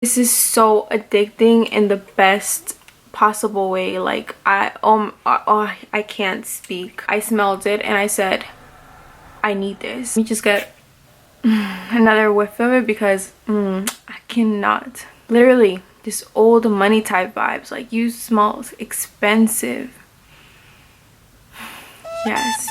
This is so addicting in the best possible way. Like I can't speak. I smelled it and I said, I need this. Let me just get another whiff of it because I cannot. Literally just old money type vibes. Like, you smell expensive. Yes.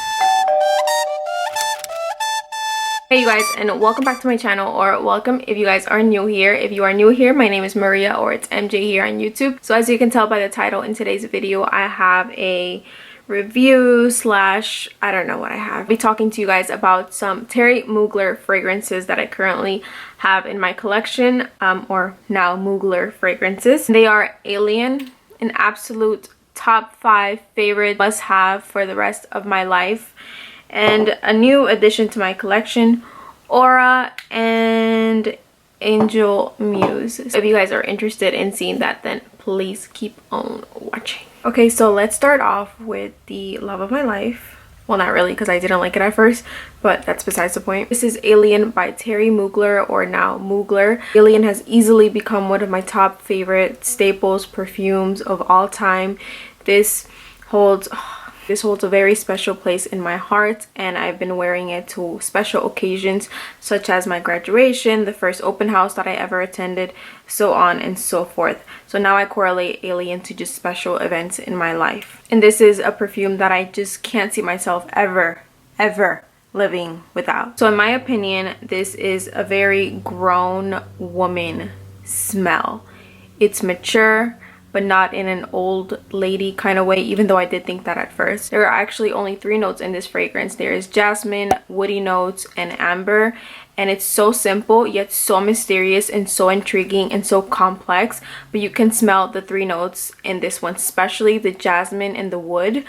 Hey you guys, and welcome back to my channel, or welcome if you guys are new here. If you are new here, my name is Maria, or it's MJ here on YouTube. So as you can tell by the title, in today's video I have a review slash I don't know what I have. I'll be talking to you guys about some Thierry Mugler fragrances that I currently have in my collection, or now Mugler fragrances. They are Alien, an absolute top 5 favorite must have for the rest of my life, and a new addition to my collection, Aura and Angel Muse. So if you guys are interested in seeing that, then please keep on watching. Okay, so let's start off with the love of my life. Well, not really, because I didn't like it at first, but that's besides the point. This is Alien by Thierry Mugler, or now Mugler. Alien has easily become one of my top favorite staples perfumes of all time. This holds a very special place in my heart, and I've been wearing it to special occasions such as my graduation, the first open house that I ever attended, so on and so forth. So now I correlate Alien to just special events in my life. And this is a perfume that I just can't see myself ever living without. So in my opinion, this is a very grown woman smell. It's mature, but not in an old lady kind of way, even though I did think that at first. There are actually only 3 notes in this fragrance. There is jasmine, woody notes, and amber. And it's so simple, yet so mysterious and so intriguing and so complex. But you can smell the 3 notes in this one, especially the jasmine and the wood.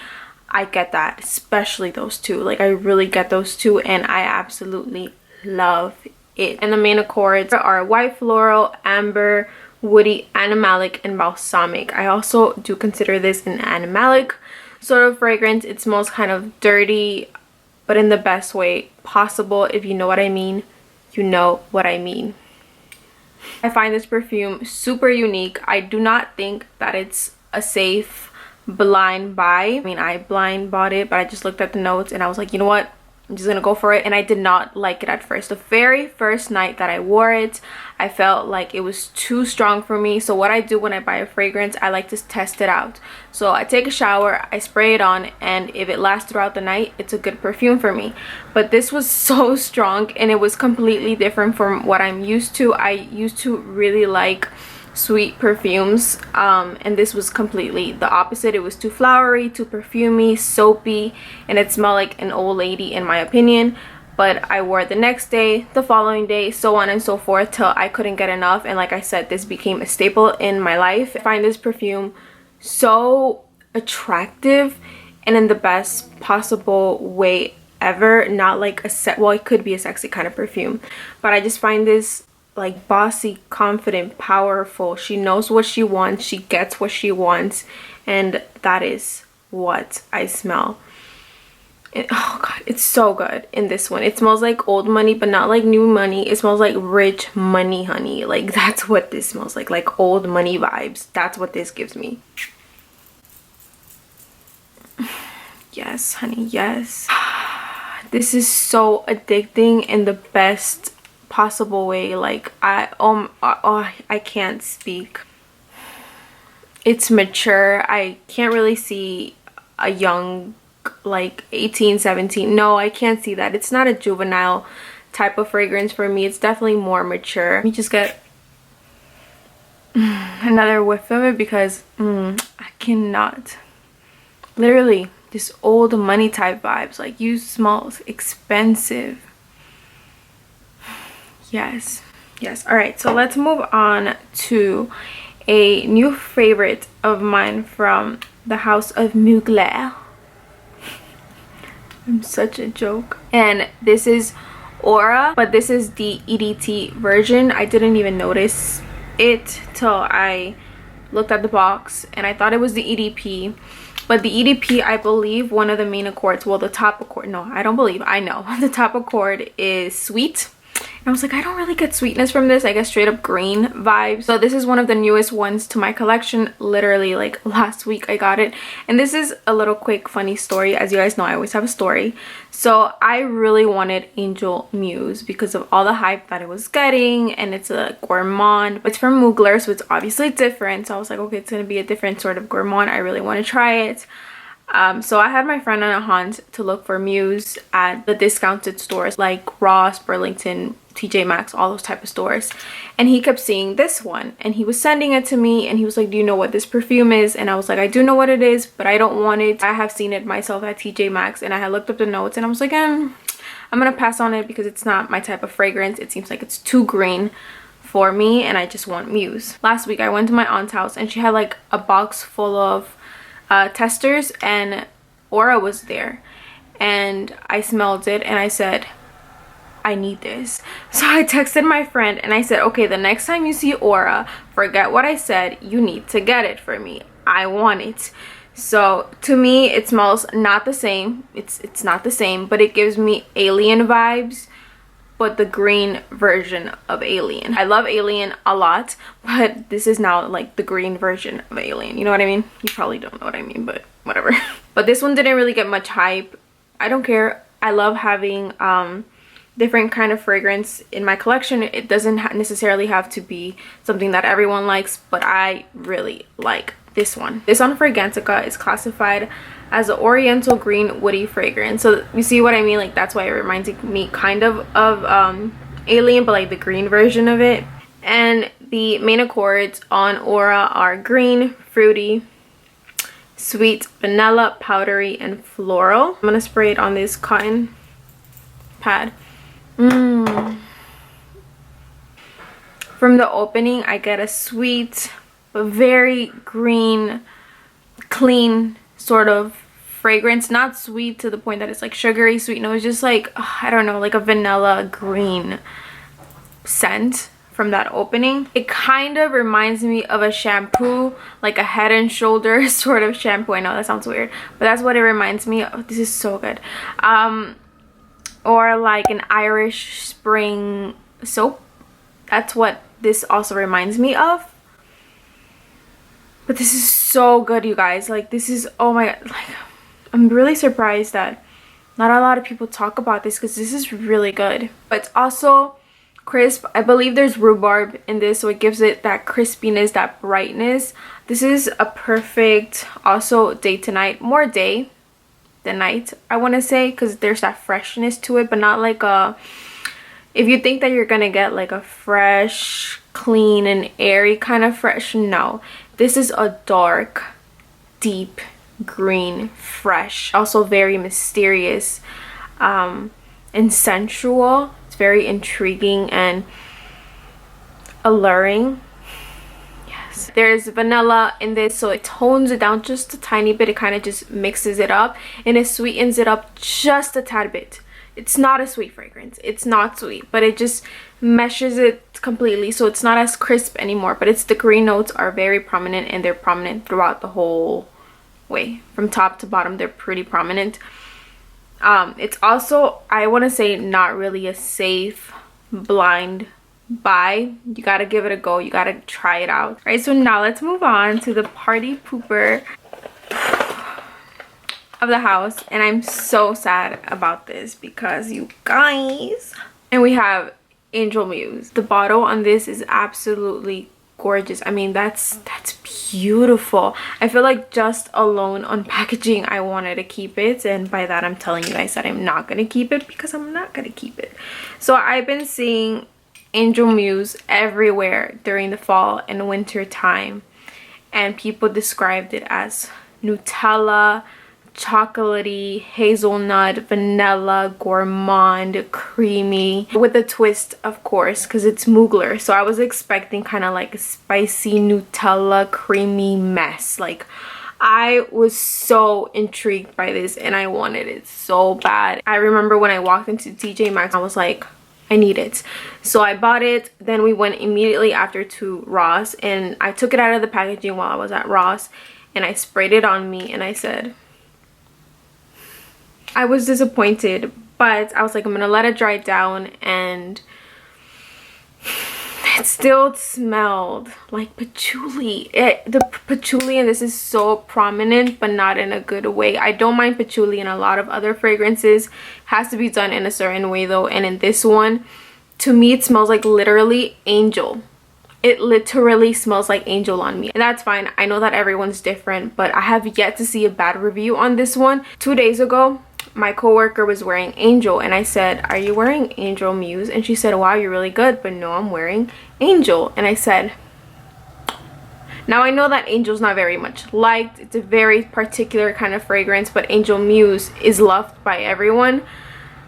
I get that, especially those 2. Like, I really get those 2, and I absolutely love it. And the main accords are white floral, amber, woody, animalic, and balsamic. I also do consider this an animalic sort of fragrance. It smells kind of dirty, but in the best way possible. If you know what I mean, you know what I mean. I find this perfume super unique. I do not think that it's a safe blind buy. I mean, I blind bought it, but I just looked at the notes and I was like, you know what, I'm just gonna go for it. And I did not like it at first. The very first night that I wore it, I felt like it was too strong for me. So what I do when I buy a fragrance, I like to test it out. So I take a shower, I spray it on, and if it lasts throughout the night, it's a good perfume for me. But this was so strong, and it was completely different from what I'm used to. I used to really like sweet perfumes, and this was completely the opposite. It was too flowery, too perfumey, soapy, and it smelled like an old lady in my opinion. But I wore it the next day, the following day, so on and so forth, till I couldn't get enough. And like I said, this became a staple in my life. I find this perfume so attractive, and in the best possible way ever. Not like well, it could be a sexy kind of perfume, but I just find this like bossy, confident, powerful. She knows what she wants, she gets what she wants, and that is what I smell. Oh god, it's so good in this one. It smells like old money, but not like new money. It smells like rich money, honey. Like, that's what this smells like old money vibes. That's what this gives me. Yes, honey, yes. This is so addicting in the best possible way. Like, I can't speak. It's mature. I can't really see a young, like 18, 17. No, I can't see that. It's not a juvenile type of fragrance for me. It's definitely more mature. Let me just get another whiff of it because I cannot. Literally just old money type vibes. Like, you smell expensive. Yes, yes. All right, so let's move on to a new favorite of mine from the house of Mugler. I'm such a joke. And this is Aura, but this is the EDT version. I didn't even notice it till I looked at the box, and I thought it was the EDP. But the EDP, I believe one of the main accords, well, the top accord, no, I don't believe, I know. The top accord is sweet, And I was like, I don't really get sweetness from this. I get straight up green vibes. So this is one of the newest ones to my collection. Literally like last week I got it. And this is a little quick funny story. As you guys know, I always have a story. So I really wanted Angel Muse because of all the hype that it was getting, and it's a gourmand. It's from Mugler, so it's obviously different. So I was like, okay, it's gonna be a different sort of gourmand. I really want to try it. So I had my friend on a hunt to look for Muse at the discounted stores like Ross, Burlington, TJ Maxx, all those type of stores. And he kept seeing this one and he was sending it to me, and he was like, do you know what this perfume is? And I was like, I do know what it is, but I don't want it. I have seen it myself at TJ Maxx, and I had looked up the notes and I was like, I'm gonna pass on it because it's not my type of fragrance. It seems like it's too green for me and I just want Muse. Last week I went to my aunt's house and she had like a box full of testers, and Aura was there, and I smelled it and I said, I need this. So I texted my friend and I said, okay, the next time you see Aura, forget what I said, you need to get it for me. I want it. So to me it smells not the same. It's not the same, but it gives me Alien vibes, but the green version of Alien. I love Alien a lot, but this is now like the green version of Alien. You know what I mean? You probably don't know what I mean, but whatever. But this one didn't really get much hype. I don't care. I love having different kind of fragrance in my collection. It doesn't necessarily have to be something that everyone likes, but I really like this one. This on Fragrantica is classified as an oriental green woody fragrance. So you see what I mean? Like that's why it reminds me kind of Alien, but like the green version of it. And the main accords on Aura are green, fruity, sweet, vanilla, powdery, and floral. I'm gonna spray it on this cotton pad. From the opening I get a sweet but very green, clean sort of fragrance. Not sweet to the point that it's like sugary sweet. No, it's just like, I don't know, like a vanilla green scent from that opening. It kind of reminds me of a shampoo, like a Head and Shoulders sort of shampoo. I know that sounds weird, but that's what it reminds me of. This is so good. Or like an Irish Spring soap. That's what this also reminds me of. But this is so good, you guys. Like this is, oh my god, like I'm really surprised that not a lot of people talk about this because this is really good. But it's also crisp. I believe there's rhubarb in this, so it gives it that crispiness, that brightness. This is a perfect also day to night, more day than night I want to say, because there's that freshness to it, but not like a, if you think that you're gonna get like a fresh, clean and airy kind of fresh, no. This is a dark, deep green, fresh, also very mysterious and sensual. It's very intriguing and alluring. Yes, there's vanilla in this, so it tones it down just a tiny bit. It kind of just mixes it up and it sweetens it up just a tad bit. It's not a sweet fragrance, it's not sweet, but it just meshes it completely, so it's not as crisp anymore. But it's, the green notes are very prominent, and they're prominent throughout the whole way, from top to bottom. They're pretty prominent. It's also, I want to say, not really a safe blind buy. You gotta give it a go, you gotta try it out. All right, so now let's move on to the party pooper of the house, and I'm so sad about this because you guys, and we have Angel Muse. The bottle on this is absolutely gorgeous. I mean, that's beautiful. I feel like just alone on packaging I wanted to keep it, and by that I'm telling you guys that I'm not gonna keep it, because I'm not gonna keep it. So I've been seeing Angel Muse everywhere during the fall and winter time, and people described it as Nutella, chocolatey, hazelnut, vanilla, gourmand, creamy, with a twist, of course, because it's Mugler. So I was expecting kind of like a spicy Nutella creamy mess. Like, I was so intrigued by this and I wanted it so bad. I remember when I walked into TJ Maxx, I was like, I need it. So I bought it. Then we went immediately after to Ross, and I took it out of the packaging while I was at Ross, and I sprayed it on me, and I said, I was disappointed, but I was like, I'm gonna let it dry down and it still smelled like patchouli. The patchouli in this is so prominent, but not in a good way. I don't mind patchouli in a lot of other fragrances. It has to be done in a certain way though, and in this one, to me, it smells like literally angel. It literally smells like angel on me, and that's fine. I know that everyone's different, but I have yet to see a bad review on this one. 2 days ago, my coworker was wearing angel, and I said, "Are you wearing angel, Muse?" And she said, "Wow, you're really good." But no, I'm wearing angel. And I said, now I know that angel's not very much liked. It's a very particular kind of fragrance, but Angel Muse is loved by everyone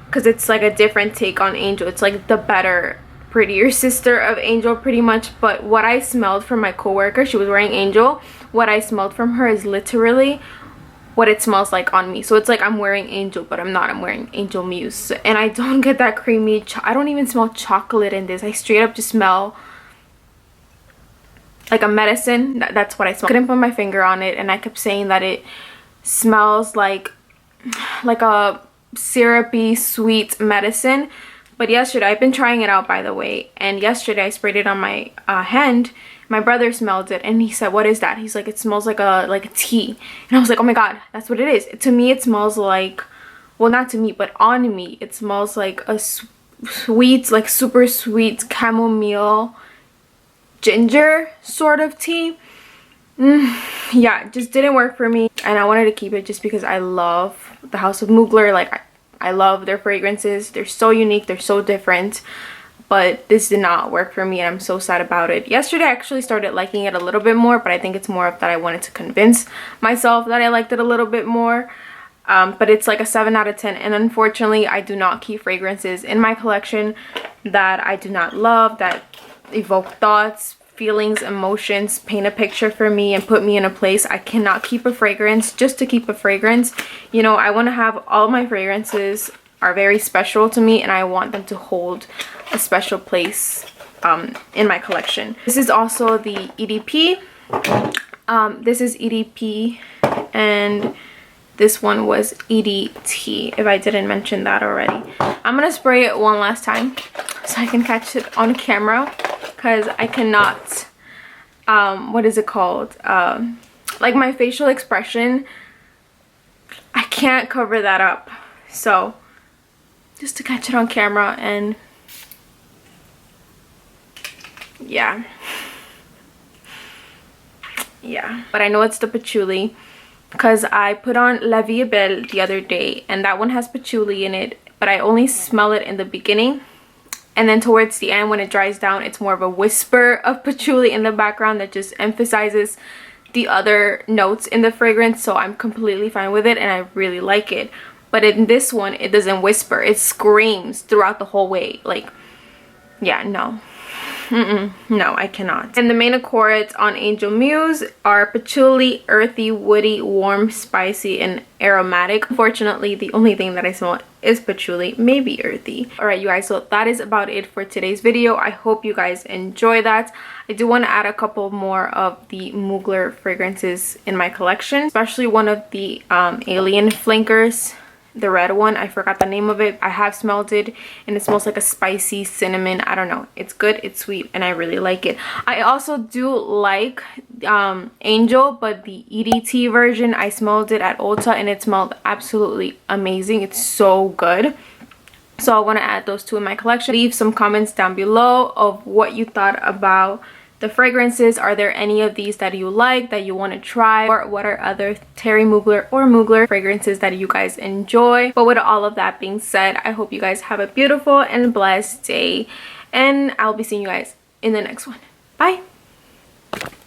because it's like a different take on angel. It's like the better, prettier sister of angel pretty much. But what I smelled from my coworker, she was wearing angel, what I smelled from her is literally what it smells like on me. So it's like I'm wearing angel, but I'm not. I'm wearing Angel Muse, and I don't get that creamy I don't even smell chocolate in this. I straight up just smell like a medicine. That's what I smell. I couldn't put my finger on it, and I kept saying that it smells like a syrupy sweet medicine. But yesterday, I've been trying it out, by the way, and yesterday I sprayed it on my hand. My brother smelled it, and he said, "What is that?" He's like, "It smells like a tea." And I was like, "Oh my god, that's what it is." To me, it smells like, well, not to me, but on me, it smells like a sweet, like super sweet chamomile ginger sort of tea. Yeah, it just didn't work for me, and I wanted to keep it just because I love the House of Mugler. Like, I love their fragrances. They're so unique, they're so different, but this did not work for me, and I'm so sad about it. Yesterday I actually started liking it a little bit more, but I think it's more of that I wanted to convince myself that I liked it a little bit more. But it's like a 7 out of 10, and unfortunately I do not keep fragrances in my collection that I do not love, that evoke thoughts, feelings, emotions, paint a picture for me, and put me in a place. I cannot keep a fragrance just to keep a fragrance. You know, I want to have all my fragrances are very special to me, and I want them to hold a special place in my collection. This is also the EDP. This is EDP, and this one was EDT, if I didn't mention that already. I'm gonna spray it one last time so I can catch it on camera, because I cannot, what is it called? Like my facial expression, I can't cover that up. So just to catch it on camera, and yeah. But I know it's the patchouli because I put on La Vie est Belle the other day, and that one has patchouli in it, but I only smell it in the beginning. And then towards the end, when it dries down, it's more of a whisper of patchouli in the background that just emphasizes the other notes in the fragrance. So I'm completely fine with it, and I really like it. But in this one, it doesn't whisper. It screams throughout the whole way. Like, yeah, no. No, I cannot. And the main accords on Angel Muse are patchouli, earthy, woody, warm, spicy, and aromatic. Unfortunately, the only thing that I smell is patchouli, maybe earthy. Alright, you guys, so that is about it for today's video. I hope you guys enjoy that. I do want to add a couple more of the Mugler fragrances in my collection, especially one of the alien flankers. The red one, I forgot the name of it. I have smelled it, and it smells like a spicy cinnamon. I don't know, it's good, it's sweet, and I really like it. I also do like Angel, but the EDT version, I smelled it at Ulta, and it smelled absolutely amazing. It's so good. So I want to add those two in my collection. Leave some comments down below of what you thought about the fragrances. Are there any of these that you like, that you want to try, or what are other Thierry Mugler or Mugler fragrances that you guys enjoy? But with all of that being said, I hope you guys have a beautiful and blessed day, and I'll be seeing you guys in the next one. Bye.